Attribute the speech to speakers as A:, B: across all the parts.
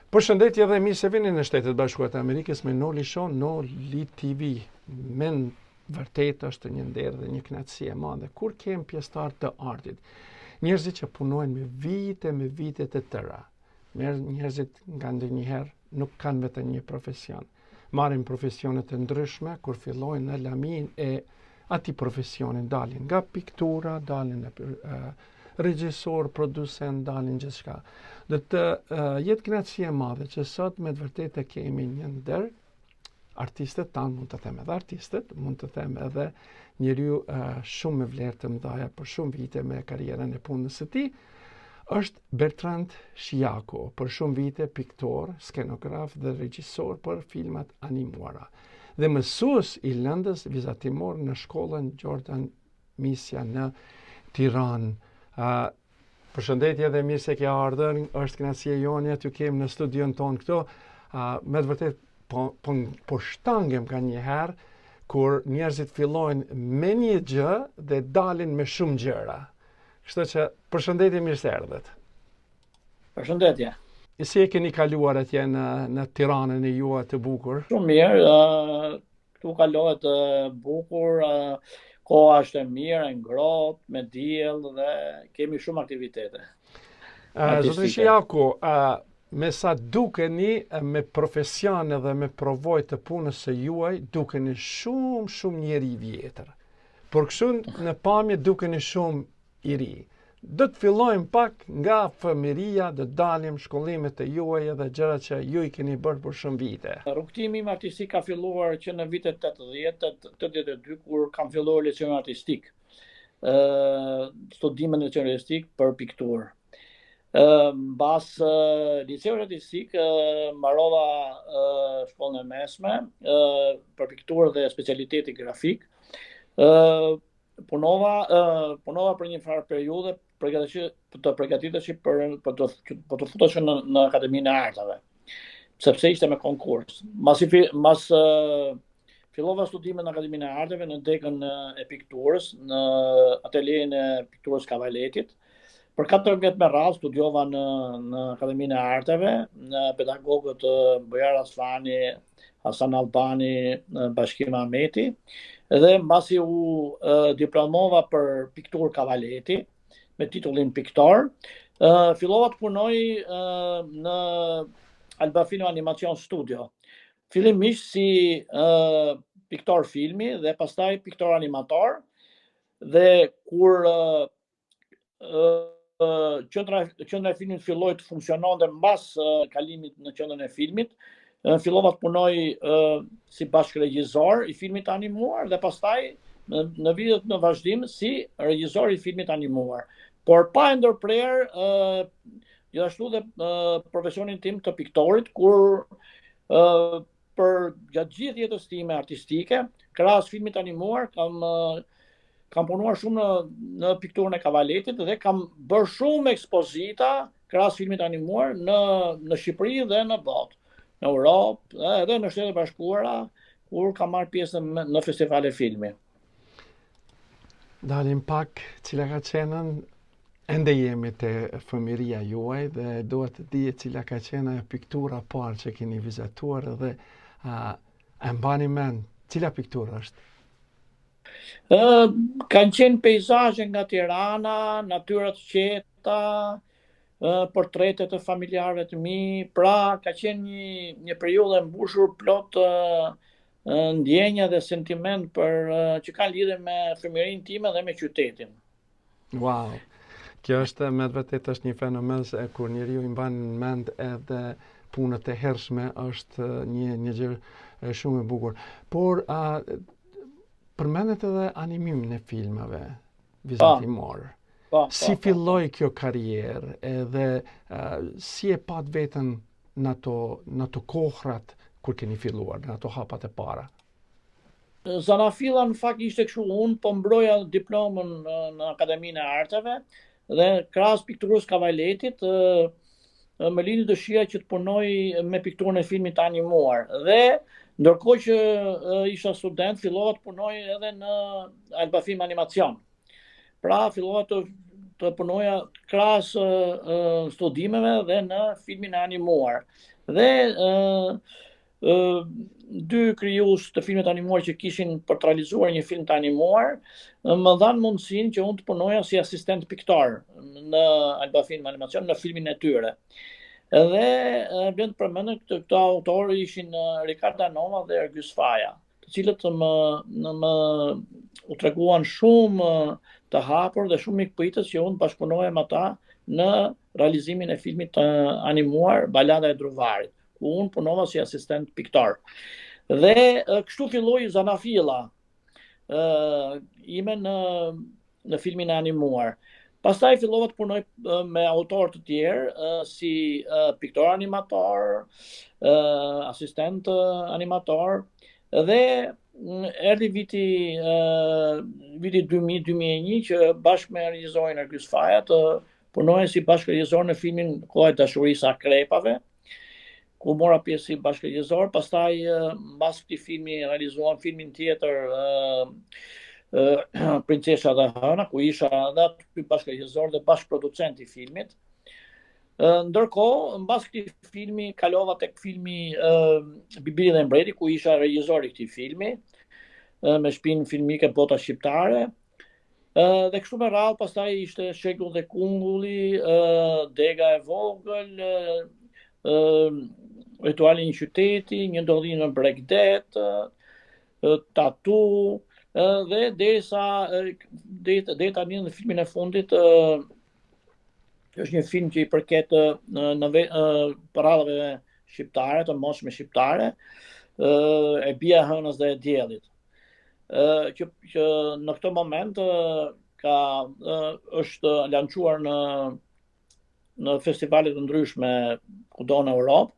A: Përshëndetje dhe mirë se vini në Shtetet Bashkuara të Amerikës me Noli Show, Noli TV. Men vërtet është një nder dhe një kënaqësi e madhe kur kem pjesëtar të artit. Njerëzit që punojnë me vite të tëra. Njerëzit nga ndonjëherë nuk kanë vetëm një profesion. Marrin profesione të ndryshme kur fillojnë në lamin e atij profesioni, dalin nga piktura, dalin në regjisor, producent, dalin gjithçka. Dhe të jetë kënaqësi e madhe që sot me të vërtetë kemi një ndër artistët tanë, mund të them edhe artistët, mund të them edhe njeriu shumë me vlerë të mëdha për shumë vite me karrierën e punës së tij, është Bertrand Shiako, për shumë vite piktor, skenograf dhe regjisor për filmat animuara. Dhe mësues i lëndës vizatimor në shkollën Jordan Misja në Tiranë. Përshëndetje dhe mirë se ke ardhur, është kënaqësi e jone t'ju kem në studion ton këtu. Me të vërtet po shtangem ka një herë kur njerëzit fillojnë me një gjë dhe dalin me shumë gjëra. Kështu që përshëndetje, mirë se erdhët.
B: Përshëndetje.
A: Si e keni kaluar atje në Tiranën e juaj të bukur?
B: Shumë mirë, këtu kalohet bukur, koha është e mirë, e ngrohtë, me diell dhe kemi shumë aktivitete.
A: Zotëri Shiako, me sa dukeni me profesion dhe me provojë të punës së juaj, dukeni shumë njeri vjetër. Por kështu në pamje dukeni shumë i ri. Do të fillojmë pak nga fëmijëria, do dalim shkollimet e juaja dhe gjërat që ju i keni bërë për shumë vite.
B: Rrugtimi im artistik ka filluar që në vitet 80-82 kur kam filluar lecion artistik. Studimin lecion artistik për pikturë. Mbas liceut artistik mbarova shkollën e mesme për pikturë dhe specialiteti grafik. Punova për një farë periudhë të përgatitesh për të futesh në Akademinë e Arteve, sepse ishte me konkurs. Mas fillova studimin në Akademinë e Arteve në dekën e pikturës, në atelien e pikturës Kavaletit. Për 4 vjet me radhë studiova në Akademinë e Arteve, në pedagogët Bojar Aslani, Hasan Albani, Bashkim Ahmeti, dhe mbasi u diplomova për pikturë Kavaleti, me titullin piktor, fillova të punoj në Albafino Animation Studio. Fillimisht si piktor filmi dhe pastaj piktor animator, dhe kur qendra e filmit filloi të funksiononte mbas kalimit në qendrën e filmit, fillova të punoj si bashkëregjisor i filmit animuar dhe pastaj në vitet në vazhdim si regjisor i filmit animuar. Por pa e ndërprer gjithashtu dhe profesionin tim të piktorit, kur për gjatë gjithë jetës time artistike, krahas filmit animuar, kam punuar shumë në pikturën e Kavaletit dhe kam bërë shumë ekspozita krahas filmit animuar në Shqipëri dhe në botë, në Europë edhe në Shtetet Bashkuara, kur kam marrë pjesë në festivale filmi.
A: Dalim pak cila ka qenë, ende jemi te fëmijëria juaj dhe duhet të di cila ka qenë piktura parë që keni vizituar dhe e mbani mend, cila pikturë është?
B: Kanë qenë peizazhe nga Tirana, natyra të qeta, portrete të familjarëve të mi, pra ka qenë një periudhë e mbushur plot ndjenja dhe sentiment që kanë lidhje me fëmijërinë time dhe me qytetin.
A: Wow. Kjo është me të vërtetë është një fenomen se kur njeriu i mban mend edhe punët e hershme, është një gjë shumë e bukur. Por përmendet edhe animimin e filmave vizatimor. Si filloi kjo karrierë edhe si e pat veten në ato kohrat kur keni filluar, në ato hapat e para?
B: Zanafilla në fakt ishte kështu, unë po mbroja diplomën në Akademinë e Arteve dhe krahas pikturës Kavaletit më lindi dëshira që të punoj me pikturën e filmit animuar. Dhe ndërkohë që isha student, fillova të punoj edhe në Albafim Animacion. Pra fillova të punoja krahas studimeve dhe në filmin e animuar. Dhe dy krijues të filmit animuar që kishin për të realizuar një film të animuar, më dhanë mundësinë që unë të punoja si asistent piktor në Alba Film Animacion në filmin e tyre. Edhe bën të përmendën këto autorë ishin Ricardo Nova dhe Ergjys Faja, të cilët më u treguan shumë të hapur dhe shumë mikpritës që unë bashkëpunoja me ata në realizimin e filmit animuar Balada e Druvarit, ku unë punova si asistent piktor. Dhe kështu filloi zanafilla ime në filmin e animuar. Pastaj fillova të punoj me autorë të tjerë, si piktor animator, asistent animator, dhe erdhi viti 2000-2001 që bashkë me regjisorin Ergjys Faja të punoj si bashkëregjisor në filmin Koha e dashurisë së akrepave, ku mora pjesë si bashkëregjisor. Pastaj mbas këtij filmi realizuam filmin tjetër Princesha dhe Hëna, ku isha edhe aty bashkëregjisor dhe bashkëproducent i filmit. Ndërkohë, mbas këtij filmi kalova tek filmi Bibili dhe Mbreti, ku isha regjisor i këtij filmi, me shpinë filmike Bota Shqiptare. Dhe kështu me radhë, pastaj ishte Shekulli dhe Kungulli, Dega e Vogël, Rituali i një qyteti, Një ndodhi në Bregdet, Tatu, dhe deri tani në filmin e fundit, është një film që i përket parave shqiptare, të moshme shqiptare, e Bia e Hënës dhe e Diellit. Që në këtë moment është lançuar në festivale të ndryshme kudo në Europë,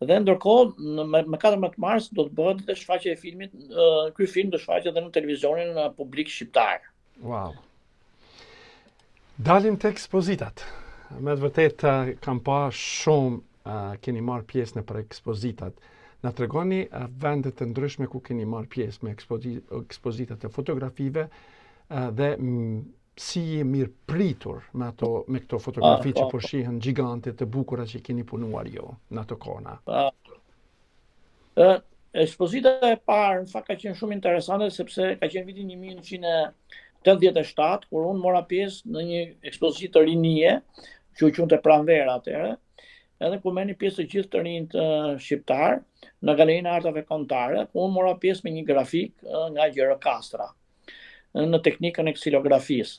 B: dhe ndërkohë me 14 mars do të bëhet dhe shfaqja e filmit. Ky film do shfaqet edhe në televizionin publik shqiptar.
A: Wow. Dalim tek ekspozitat. Me të vërtet kam pa shumë keni marrë pjesë në për ekspozitat. Na tregoni vendet të ndryshme ku keni marrë pjesë me ekspozitat të fotografive dhe si je mirë pritur me këto fotografi që po shihen gjigante të bukura që keni punuar jo në ato kona.
B: Ekspozita e parë në fakt ka qenë shumë interesante, sepse ka qenë vitin 1987 kur unë mora pjesë në një ekspozitë të rinie që u quante Pranvera atëherë, edhe ku merrni pjesë të gjithë të rinjt shqiptar në Galerinë e Artave Kombëtare, ku unë mora pjesë me një grafik nga Gjirokastra në teknikën e ksilografisë.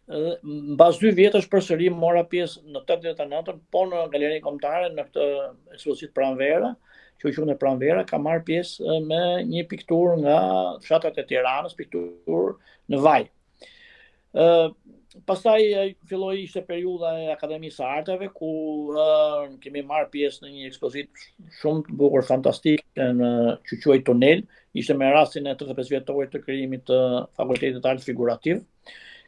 B: Mbas 2 vjetësh përsëri mora pjesë në 89-ën, po në Galerinë Kombëtare në këtë ekspozitë Pranvera, që u quante Pranvera, ka marrë pjesë me një pikturë nga fshatrat e Tiranës, pikturë në vaj. Pastaj ishte periudha e Akademisë së Arteve, ku kemi marrë pjesë në një ekspozitë shumë të bukur, fantastike, që quhej Tunel. Ishte me rastin e 35 vjetorit të krijimit të Fakultetit Art Figurativ,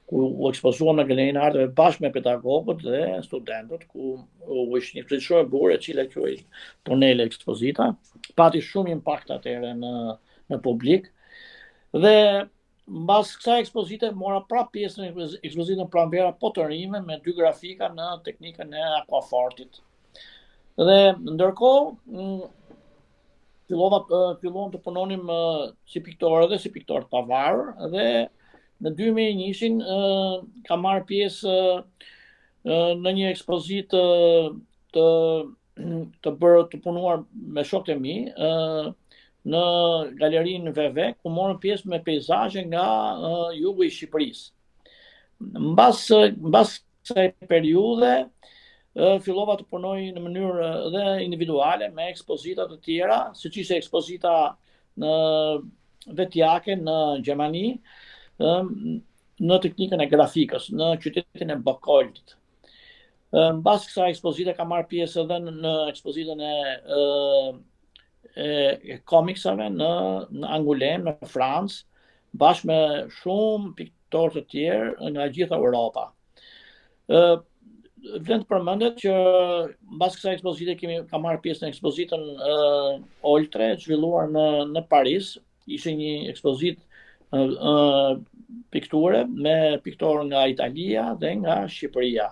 B: ku u ekspozuam në Galerinë e Arteve bashkë me pedagogët dhe studentët, ku u ishte një ekspozitë shumë e bukur, e cila quhej Tunel ekspozita. Pati shumë impakt atëherë në publik. Dhe mbas kësaj ekspozite mora prapë pjesë në ekspozitën Pranvera po të rinjve me 2 grafika në teknikën e aquafortit. Dhe ndërkohë filluam të punonim si piktorë dhe si piktor të pavarur, dhe në 2001-shin ka marrë pjesë në një ekspozitë të punuar me shokët e mi në galerinë VV, ku morën pjesë me peizazhe nga jugu i Shqipërisë. Mbas kësaj periudhe fillova të punoj në mënyrë dhe individuale me ekspozita të tjera, siç ishte ekspozita vetjake në Gjermani, në teknikën e grafikës, në qytetin e Bokoltit. Mbas kësaj ekspozite ka marrë pjesë edhe në ekspozitën e komiksave në Angulem, në Francë, bashkë me shumë piktorë të tjerë nga gjitha Europa. Vlen të përmendet që mbas kësaj ekspozite ka marrë pjesë në ekspozitën Oltre, zhvilluar në Paris. Ishte një ekspozitë pikture me piktorë nga Italia dhe nga Shqipëria.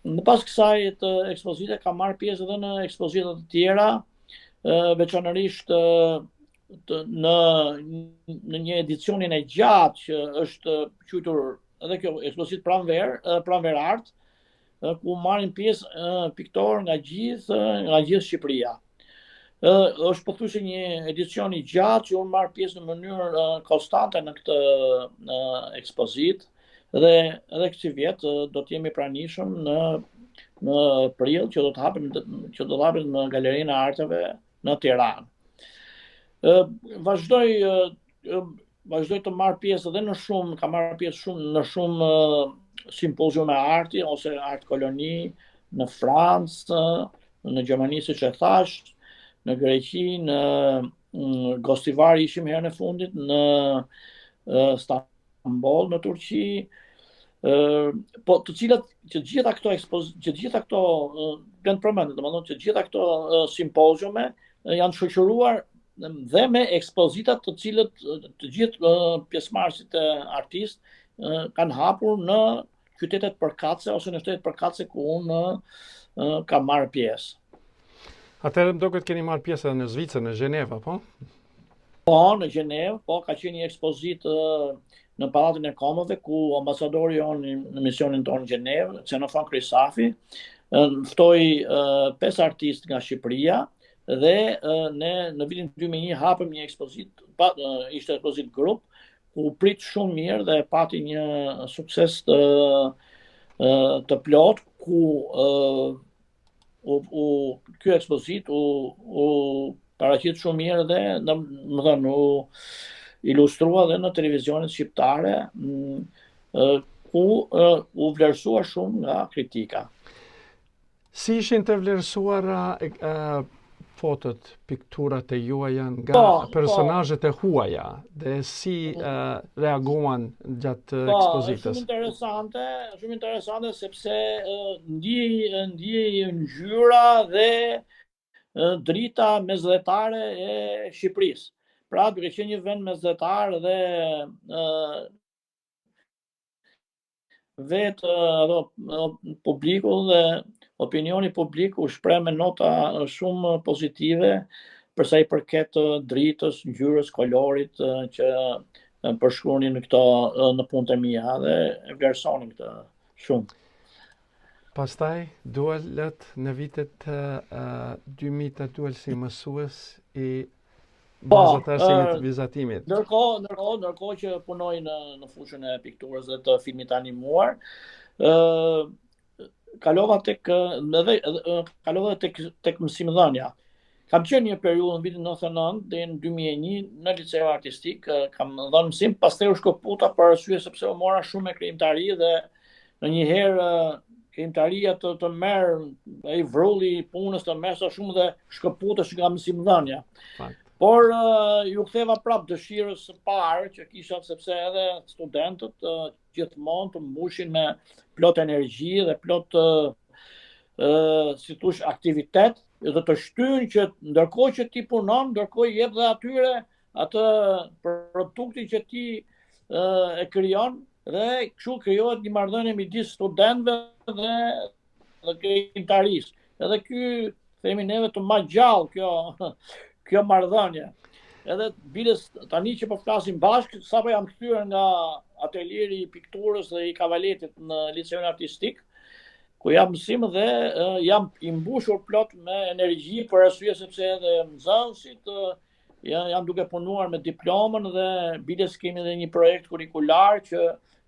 B: Në pas kësaj të ekspozite kam marrë pjesë edhe në ekspozita të tjera, veçanërisht në një edicionin e gjatë që është quajtur edhe kjo ekspozit pranver art, ku marrin pjesë piktorë nga gjithë Shqipëria. Është pothuajse një edicion i gjatë që unë marr pjesë në mënyrë konstante në këtë ekspozit dhe edhe këtë vit do të jemi pranishëm në prill që do të hapet në Galerinë e Arteve në Tiranë. Vazhdoj të marr pjesë edhe kam marrë pjesë në shumë simpoziume arti ose art koloni në Francë, në Gjermani siç e thash, në Greqi, në Gostivar ishim herën e fundit, në Stamboll, në Turqi, po të cilat që gjitha këto kanë përmendur, domethënë që gjitha këto simpoziume janë shoqëruar dhe me ekspozitat të cilët të gjithë pjesëmarrësit e artistë kanë hapur në qytetet përkatëse ose në shtetet përkatëse ku unë kam marrë pjesë.
A: Atëherë më duket keni marrë pjesë edhe në Zvicër, në Gjenevë, po?
B: Po, në Gjenevë, po, ka qenë një ekspozitë në Pallatin e Komave, ku ambasadori jonë në misionin tonë në Gjenevë, Xenofon Krisafi, ftoi 5 artistë nga Shqipëria dhe ne në vitin 2001 hapëm një ekspozitë, ishte ekspozitë grup, ku prit shumë mirë dhe pati një sukses të plot, ku ky ekspozit u paraqit shumë mirë dhe u ilustrua dhe në televizionet shqiptare, ku u vlerësua shumë nga kritika.
A: Si ishin të vlerësuara fotot, pikturat e juaja nga personazhet e huaja dhe si reaguan gjatë ekspozitës?
B: Shumë interesante sepse ndiej ngjyra dhe drita mesdhetare e Shqipërisë. Pra duke qenë një vend mesdhetar dhe vetë publiku dhe opinioni publik u shpreh me nota shumë pozitive për sa i përket dritës, ngjyrës, kolorit që përshkruanin në punët e mia dhe e vlerësonin këtë shumë.
A: Pastaj duelet në vitet 2000 duel si mësues i bazat arsimit vizatimit.
B: Ndërkohë që punoj në fushën e pikturës dhe të filmit animuar, kalova tek mësimdhënia. Kam qenë një periudhë në vitin 99 deri në 2001 në liceu artistik, kam dhënë mësim, pastaj u shkëputa për arsye sepse u mora shumë me krijimtari dhe ndonjëherë krijimtaria të merr ai vrulli i punës të merr sa shumë dhe shkëputesh nga mësimdhënia. Por ju ktheva prap dëshirës së parë që kisha, sepse edhe studentët gjithmonë të mbushin me plot energji dhe plot si thush aktivitet dhe të shtyn që ndërkohë që ti punon, ndërkohë jep dhe atyre atë produktin që ti e krijon dhe kështu krijohet një marrëdhënie midis studentëve dhe krijimtarisë. Edhe ky themi neve të ma gjallë kjo marrëdhënie. Edhe biles tani që po flasim bashkë, sapo jam kthyer nga atelieri i pikturës dhe i kavaletit në liceun artistik, ku jam mësim dhe jam i mbushur plot me energji për arsye sepse edhe nxënësit jam duke punuar me diplomën dhe biles kemi edhe një projekt kurikular që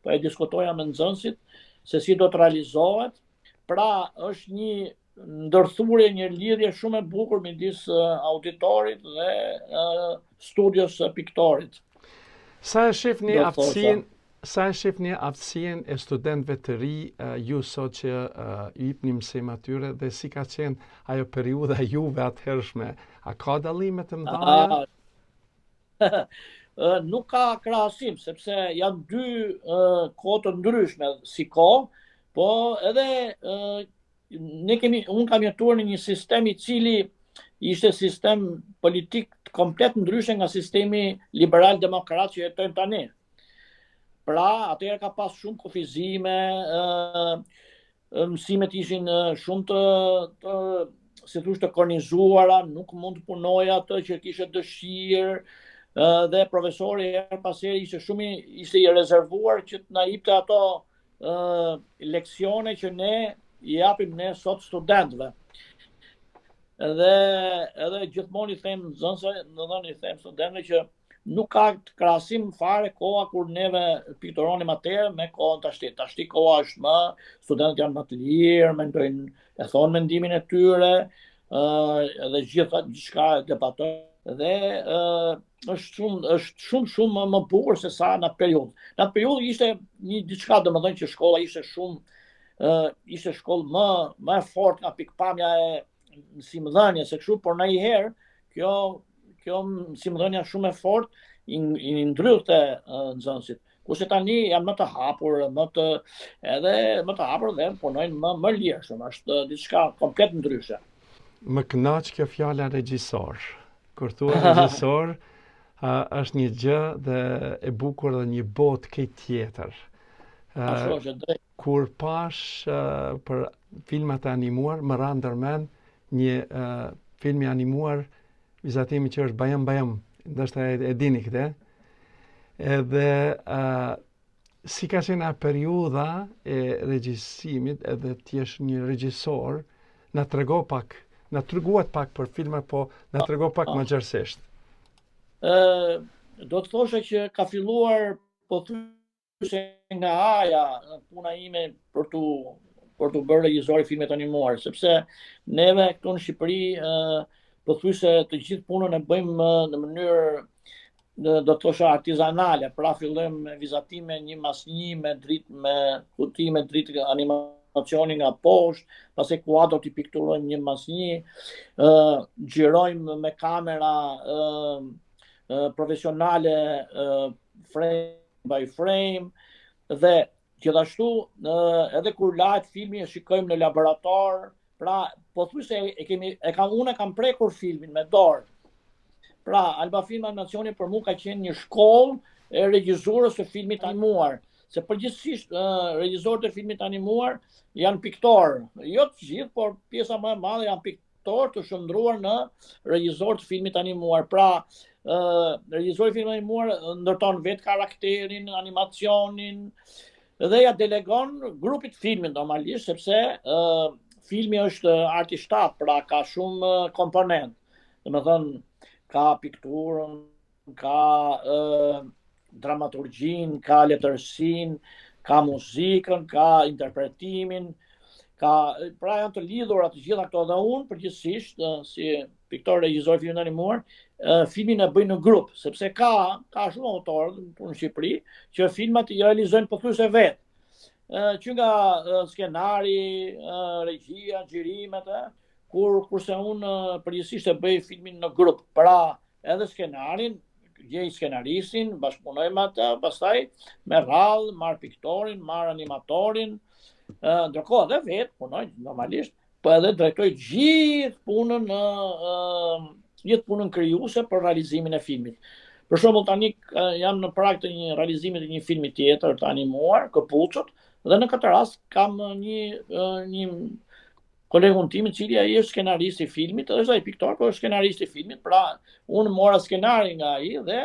B: po e diskutoja me nxënësit se si do të realizohet. Pra është një ndërthurje, një lidhje shumë e bukur midis auditorit dhe studios piktorit.
A: Sa e shihni aftësinë e studentëve të ri ju sot që i jepni mësim atyre dhe si ka qenë ajo periudha juve atëhershme? A ka dallime të mëdha?
B: Nuk ka krahasim, sepse janë dy kohë të ndryshme si kohë, po edhe unë kam jetuar në një sistem i cili ishte sistem politik komplet ndryshe nga sistemi liberal-demokrat që jetojmë tani. Pra, atëherë ka pas shumë kufizime, mësimet ishin shumë si thosh të kornizuara, nuk mund të punoj atë që kishte dëshirë, dhe profesori her pas here ishte i rezervuar që të na jepte ato leksione që ne i japim ne sot studentëve. Edhe gjithmonë i them nxënësve, i them studentëve që nuk ka krahasim fare koha kur neve piktoronim atëherë me kohën tashti. Tashti koha është studentët janë më të lirë, mendojnë, e thonë mendimin e tyre, edhe gjithçka debatojnë dhe është shumë më bukur se sa në atë periudhë. Në atë periudhë ishte një diçka, domethënë që shkolla ishte shkollë më e fortë nga pikpamja e mësimdhënies se kështu, por ndonjëherë kjo mësimdhënia shumë e fortë i ndrylte nxënësit. Kurse tani janë më të hapur, më të hapur dhe punojnë më lirshëm, është diçka komplet ndryshe.
A: Më kënaq kjo fjala regjisor. Kur thua regjisor, është një gjë dhe e bukur dhe një botë këtë tjetër. Kur pash për filmat e animuar, më ra ndërmend një film i animuar vizatimi që është Bajam Bajam, ndoshta e dini këtë. Edhe si ka qenë periudha e regjisimit, edhe ti je një regjisor, na treguat pak për filmat, po na trego pak më gjerësisht.
B: Do të thoshe që ka filluar pothuajse nga haja puna ime për të bërë regjisor i filmet animuar, sepse neve këtu në Shqipëri pothuajse të gjithë punën e bëjmë në mënyrë do të thosha artizanale, pra fillojmë me vizatime një mas një, me kuti me dritë animacioni nga poshtë, pastaj kuadrot i pikturojmë një mas një, xhirojmë me kamera profesionale frame by frame, dhe gjithashtu edhe kur lahet filmi e shikojmë në laborator, pra pothuajse unë kam prekur filmin me dorë. Pra, Alba Film Animacioni për mua ka qenë një shkollë e regjisurës së filmit animuar, se përgjithsisht regjisorët e filmit animuar janë piktorë, jo të gjithë, por pjesa më e madhe janë piktorë të shndruar në regjisorë të filmit animuar. Pra, regjisori i filmit animuar ndërton vetë karakterin, animacionin dhe ja delegon grupit filmit normalisht, sepse filmi është artistat, pra ka shumë komponent. Domethënë ka pikturën, ka dramaturgjin, ka letërsin, ka muzikën, ka interpretimin, pra janë të lidhura të gjitha këto, dhe unë përgjithsisht si piktor regjisor filmin animuar, filmin e bëj në grup, sepse ka shumë autorë në Shqipëri që filmat i realizojnë pothuajse vetë. Që nga skenari, regjia, xhirimet, kurse unë përgjithsisht e bëj filmin në grup, pra edhe skenarin, gjej skenaristin, bashkëpunojmë atë, pastaj me radhë, marr piktorin, marr animatorin, ndërkohë edhe vetë punoj normalisht, po edhe drejtoj gjithë punën krijuese për realizimin e filmit. Për shembull tani jam në prag të një realizimit të një filmi tjetër të animuar, Këpucët, dhe në këtë rast kam një kolegun tim i cili ai është skenarist i filmit, është ai piktor, por është skenarist i filmit, pra unë mora skenarin nga ai dhe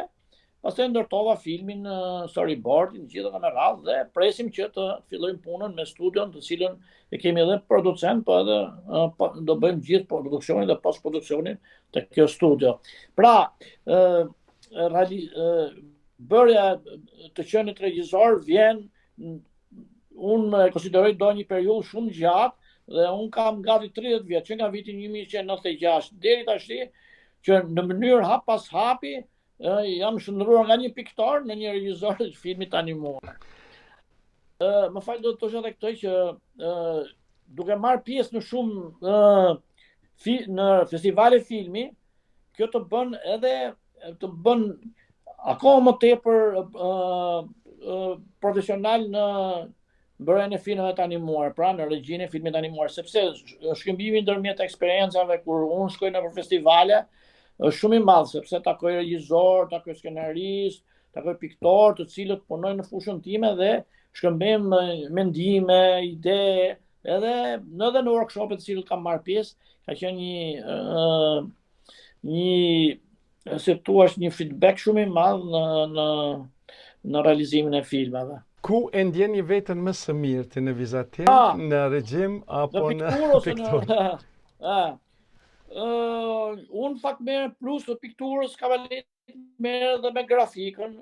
B: pastaj ndërtova filmin, storyboardin, gjithë me radhë, dhe presim që të fillojmë punën me studion, të cilën e kemi edhe producent, po edhe do bëjmë gjithë produksionin dhe post-produksionin të kjo studio. Pra, bërja të qenit regjisor vjen, unë e konsideroj do një periudhë shumë gjatë, dhe unë kam gati 30 vjetë, që nga vitin 1996 deri tashti, që në mënyrë hap pas hapi jam shndruar nga një piktor në një regjisor të filmit animuar. Më fal, do të thosh edhe këtë që duke marrë pjesë në shumë në festivale filmi, kjo të bën akoma më tepër profesional në bërjen e filmeve të animuar, pra në regjinë e filmit animuar, sepse shkëmbimi ndërmjet eksperiencave kur unë shkoj në festivale është shumë i madh, sepse takoj regjisor, takoj skenarist, takoj piktor, të cilët punojnë në fushën time dhe shkëmbejmë mendime, ide, edhe edhe në workshopet cilët kam marrë pjesë, ka qenë një si thua një feedback shumë i madh në realizimin e filmave.
A: Ku e ndjeni veten më së miri, ti në vizatim, në regjim apo në pikturë?
B: Unë fakt merr plus të pikturës, kavalet merr dhe me grafikën,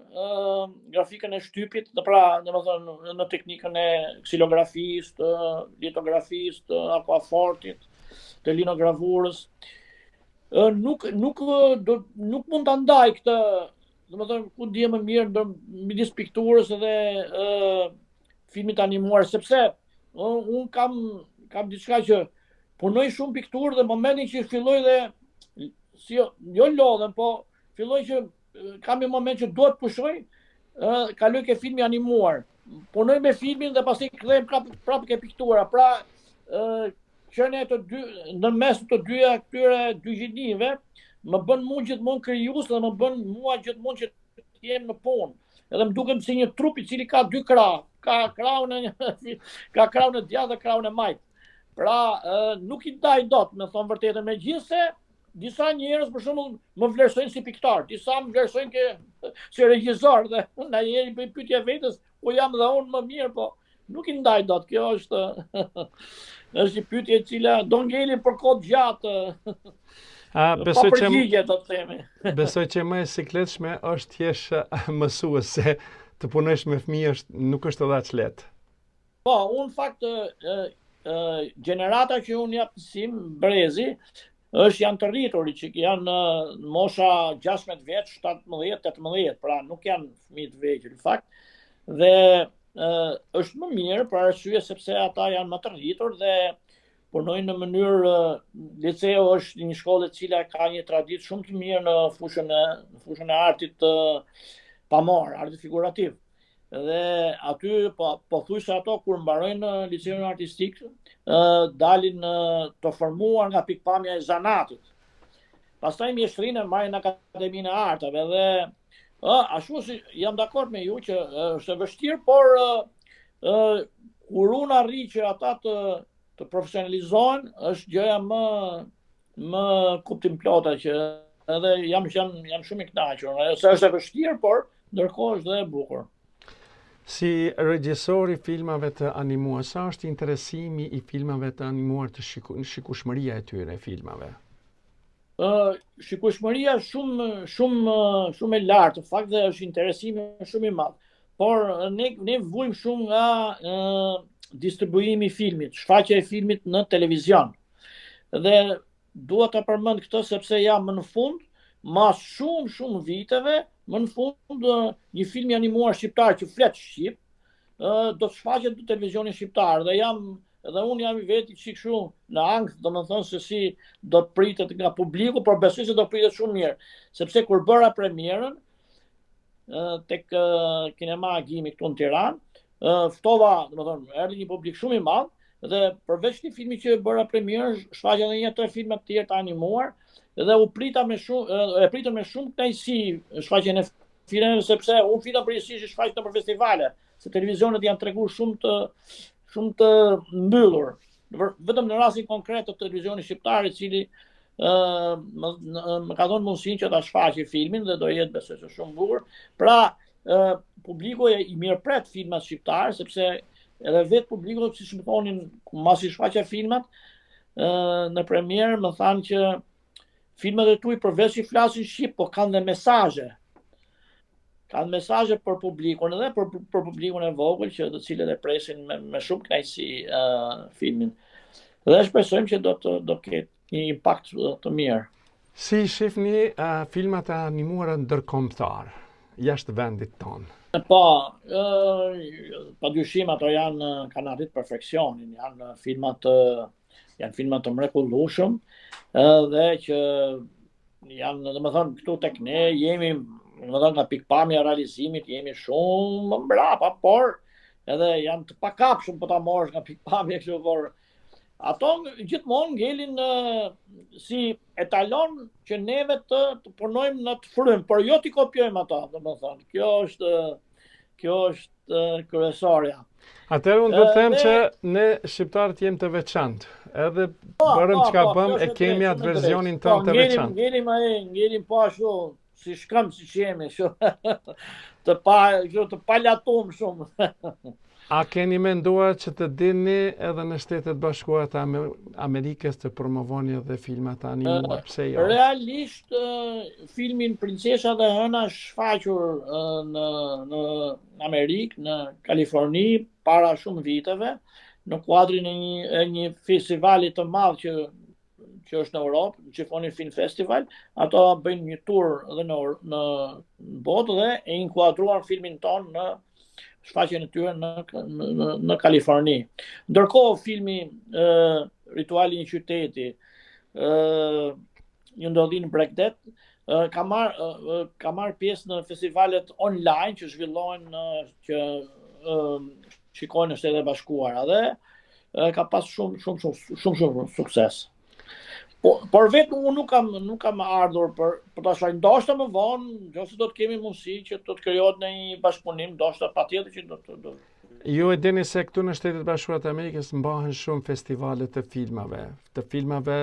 B: grafikën e shtypit, domethënë në teknikën e ksilografisë, litografisë, aquafortit, të linogravurës. Nuk mund ta ndaj këtë, domethënë ku di më mirë midis pikturës dhe filmit animuar, sepse unë kam diçka që punoj shumë pikturë dhe momentin që filloj dhe si jo lodhem, po filloj që kam një moment që duhet pushoj, kaloj ke filmi animuar. Punoj me filmin dhe pastaj kthehem prapë ke piktura. Pra, qenia të dy në mes të dyja këtyre dy gjinive më bën mua gjithmonë krijues dhe më bën mua gjithmonë që të jem në punë. Edhe më duket si një trup i cili ka dy krah, ka krahun e djathtë dhe krahun e majt. Pra, nuk i ndaj dot, me thonë vërtetën, megjithse disa njerëz për shembull më vlerësojnë si piktar, disa më vlerësojnë si regjisor dhe unë ndonjëherë bëj pyetje vetes, po jam dhe unë më mirë, po nuk i ndaj dot. Kjo është është një pyetje e cila do ngeli për kohë gjatë.
A: Besoj
B: që do të themi.
A: Besoj që më e sikletshme është thjesht mësuese, të punosh me fëmijë nuk është edhe aq lehtë.
B: Po, unë fakt gjenerata që unë jap mësim brezi janë të rriturit që janë në mosha 16 vjeç, 17, 18, pra nuk janë fëmijë të vegjël në fakt. Dhe është më mirë për arsye sepse ata janë më të rritur dhe punojnë në mënyrë liceu është një shkollë e cila ka një traditë shumë të mirë në fushën e artit pamor, artit figurativ. Dhe aty po thuj se ato kur mbarojnë liceun artistik dalin të formuar nga pikpamja e zanatit. Pastaj mjeshtrinë marrin në Akademinë e Arteve dhe ashtu si jam dakord me ju që është e vështirë, por kur unë arri që ata të profesionalizohen, është gjëja më kuptimplote që edhe jam shumë i kënaqur. Se është e vështirë, por ndërkohë është dhe e bukur.
A: Si regjisor i filmave të animuar, sa është interesimi i filmave të animuar të shikueshmëria e tyre filmave?
B: Shikueshmëria shumë e lartë, në fakt dhe është interesimi shumë i madh. Por ne vujmë shumë nga distribuimi i filmit, shfaqja e filmit në televizion. Dhe dua ta përmend këtë sepse jam më në fund, mas shumë viteve, më në fund një film i animuar shqiptar që flet shqip, do të shfaqet në televizionin shqiptar dhe unë jam i veti që kështu në ankth, domethënë se si do të pritet nga publiku, por besoj se do pritet shumë mirë, sepse kur bëra premierën tek kinema Agimi këtu në Tiranë, ftova, domethënë erdhi një publik shumë i madh dhe përveç një filmi që bëra premierën, shfaqja edhe një 3 filma të tjerë të animuar dhe u pritën me shumë kënaqësi shfaqjen e filmeve sepse unë fillova përgjithsisht shfaq në festivale, se televizionet janë treguar shumë të mbyllur. Vetëm në rastin konkret të televizionit shqiptar i cili më ka dhënë mundësinë që ta shfaqej filmin dhe do jetë besoj se shumë bukur. Pra, publiku i mirëpret filmat shqiptar sepse edhe vetë publiku, siç më thonin, mbas i shfaqja filmat në premierë më thanë që filmat e tuaj përveç që flasin shqip, po kanë dhe mesazhe. Kanë mesazhe për publikun edhe për publikun e vogël që të cilët e presin me shumë kënaqësi filmin. Dhe shpresojmë që do ketë një impakt të mirë.
A: Si shihni filmat e animuara ndërkombëtar jashtë vendit tonë?
B: Po, padyshim ato kanë arritur perfeksionin, janë filma të mrekullueshëm dhe që janë, domethënë, këtu tek ne jemi, domethënë, nga pikpamja e realizimit jemi shumë më mbrapa, por edhe janë të pakapshëm po ta morësh nga pikpamja kështu, por ato gjithmonë ngelin si etalon që neve të punojmë në të frymë, por jo t'i kopjojmë ata, domethënë. Kjo është kjo është kryesarja.
A: Atëherë unë do të them që ne shqiptarët jemi të veçantë. Edhe bërëm çka bëm e kemi atë verzionin tonë të veçantë.
B: Ngerim po ashtu, si shkëm si që jemi, të palatum shumë.
A: A keni menduar që të dini edhe në Shtetet Bashkuara të Amerikës të promovoni edhe filmat animuar, pse jo?
B: Realisht, filmin Princesha dhe Hëna shfaqur në Amerikë, në Kaliforni, para shumë viteve, në kuadrin e një festivali të madh që është në Europë, në Çifoni Film Festival, ato bëjnë një tur edhe në botë dhe e inkuadruar filmin ton në shfaqjen e tyre në Kaliforni. Ndërkohë filmi Rituali i një qyteti, një ndodhi në Bregdet, ka marrë pjesë në festivalet online që zhvillohen që shikojnë në Shtetet Bashkuara dhe ka pas shumë sukses. Por vetë unë nuk kam ardhur për ta shajë, ndoshta më vonë, nëse do të kemi mundësi që të krijohet në një bashkëpunim, ndoshta patjetër që do.
A: Ju e dini se këtu në Shtetet Bashkuara të Amerikës mbahen shumë festivale të filmave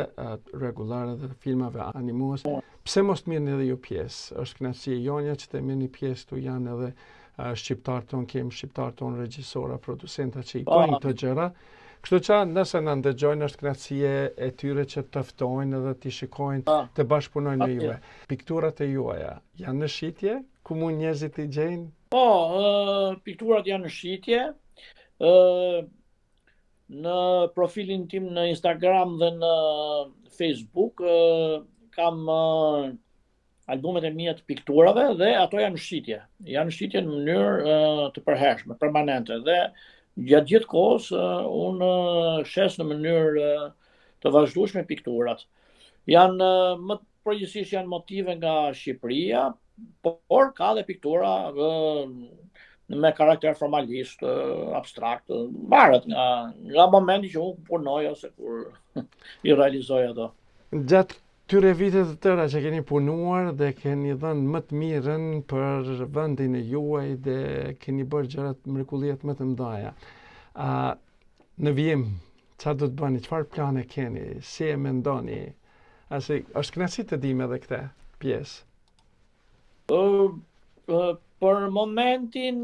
A: rregullare dhe filmave animues. Pse mos merrni edhe ju pjesë? Është kënaqësi e jonja që të merrni pjesë, tu janë edhe shqiptarë tonë, kemi shqiptarë tonë regjisora, producenta që i bëjnë këto gjëra. Kështu që nëse na ndëgjojnë është kënaqësi e tyre që të ftojnë edhe të shikojnë, të bashkëpunojnë me juve. Pikturat e juaja janë në shitje? Ku mund njerëzit i gjejnë?
B: Po, pikturat janë në shitje. Në profilin tim në Instagram dhe në Facebook kam albumet e mia të pikturave dhe ato janë në shitje. Janë në shitje në mënyrë të përhershme, permanente dhe gjatë gjithë kohës unë shes në mënyrë të vazhdueshme pikturat. Janë më përgjithsisht janë motive nga Shqipëria, por ka dhe piktura me karakter formalist, abstrakt, varet nga momenti që unë punoj ose kur i realizoj ato.
A: Gjatë këtyre vitet të tëra që keni punuar dhe keni dhënë më të mirën për vendin e juaj dhe keni bërë gjërat mrekulliet më të mëdha. Në vijim, çfarë do të bëni? Çfarë plane keni? Si e mendoni? Është kënaqësi të dim edhe këtë pjesë.
B: Për momentin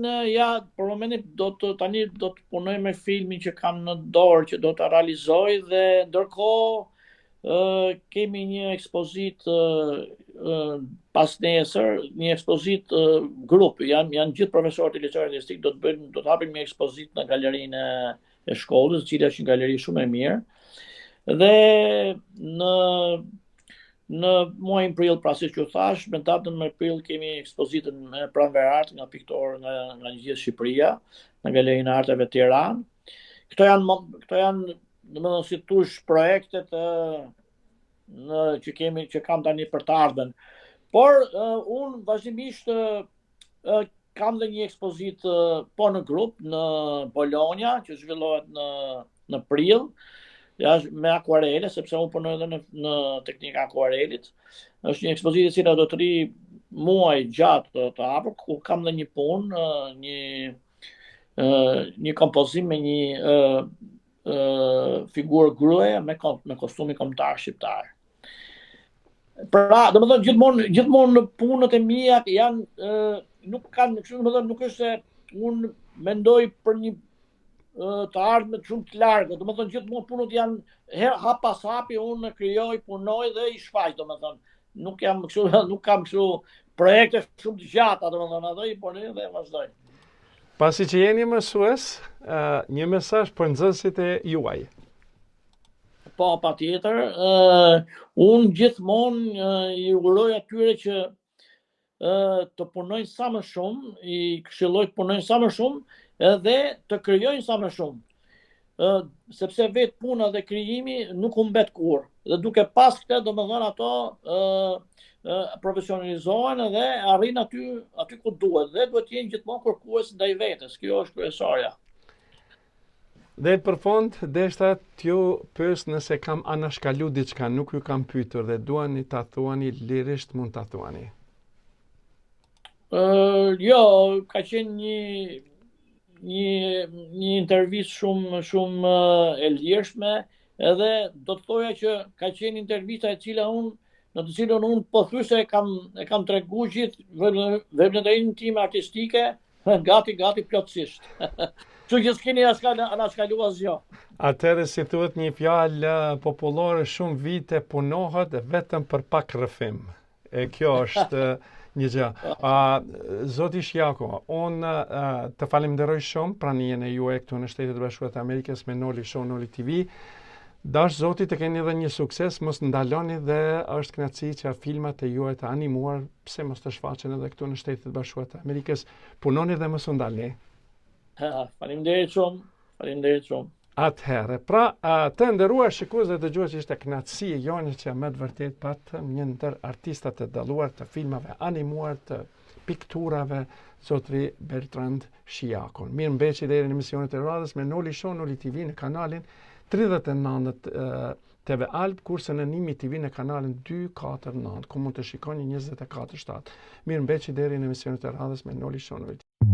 B: tani do të punoj me filmin që kam në dorë që do ta realizoj dhe ndërkohë kemi një ekspozit pas nesër, një ekspozit grup, janë gjithë profesorët e liceut artistik, do të hapim një ekspozit në galerinë e shkollës, cila është një galeri shumë e mirë. Dhe në muajin prill, pra siç ju thash, në datën 9 prill kemi ekspozitën me pranverart nga piktorë nga gjithë Shqipëria, në Galerinë e Arteve Tiranë. Këto janë domethënë si tush projektet që kam tani për të ardhmen. Por unë vazhdimisht kam dhe një ekspozit po në grup në Bologna që zhvillohet në prill, me akuarele, sepse unë punoj edhe në teknikë akuarelit. Është një ekspozit e cila do të ri muaj gjatë të hapur, ku kam dhe një punë, një kompozim me një figurë gruaje me kostumi kombëtar shqiptar. Pra, domethënë gjithmonë punët e mia janë nuk kanë, domethënë nuk është se unë mendoj për një të ardhmet shumë të largë, domethënë gjithmonë punët janë hap pas hapi, unë krijoj, punoj dhe i shfaq, domethënë. Nuk kam kështu projekte shumë të gjata, domethënë ato i punoj dhe vazhdoj.
A: Pasi që jeni mësues, një mesazh për nxënësit e juaj.
B: Po, patjetër, unë gjithmonë i uroj atyre që të punojnë sa më shumë, i këshilloj të punojnë sa më shumë dhe të krijojnë sa më shumë. Sepse vetë puna dhe krijimi nuk humbet kurrë. Dhe duke pas këtë, domethënë ato profesionalizohen dhe arrin aty ku duhet dhe duhet të jenë gjithmonë kërkues ndaj vetes. Kjo është kryesarja.
A: Dhe për fund, deshta t'ju pyes nëse kam anashkalu diçka, nuk ju kam pyetur dhe duani ta thuani lirisht, mund ta thuani.
B: Jo, ka qenë një intervistë shumë e lirshme, edhe do të thoja që ka qenë intervista në të cilën unë pothuajse e kam treguar gjithë veprimtarinë time artistike gati plotësisht. Kështu që s'keni anashkalu asgjë.
A: Atëherë si thuhet një fjalë popullore, shumë vite punohet vetëm për pak rrëfim. E kjo është një gjë. Zoti Shjako, unë të falenderoj shumë pranimin e juaj këtu në Shtetet e Bashkuara të Amerikës me Noli Show, Noli TV. Dash Zoti të keni edhe një sukses, mos ndaloni dhe është kënaqësi që filmat e juaj të animuar, pse mos të shfaqen edhe këtu në Shtetet e Bashkuara të Amerikës. Punoni dhe mos u ndalni.
B: Faleminderit shumë.
A: Atëherë, pra të nderuar shikues dhe dëgjues, ishte kënaqësi e jone që me të vërtet patëm një ndër artistat e dalluar të filmave animuar, të pikturave, zotri Bertrand Shijakon. Mirë mbeqi deri në emisionet e radhës me Noli Show, Noli TV në kanalin 39 TV Alb, kurse në Nimi TV në kanalin 249, ku mund të shikoni 24/7. Mirë mbeqi deri në emisionet e radhës me Noli Show, Noli TV.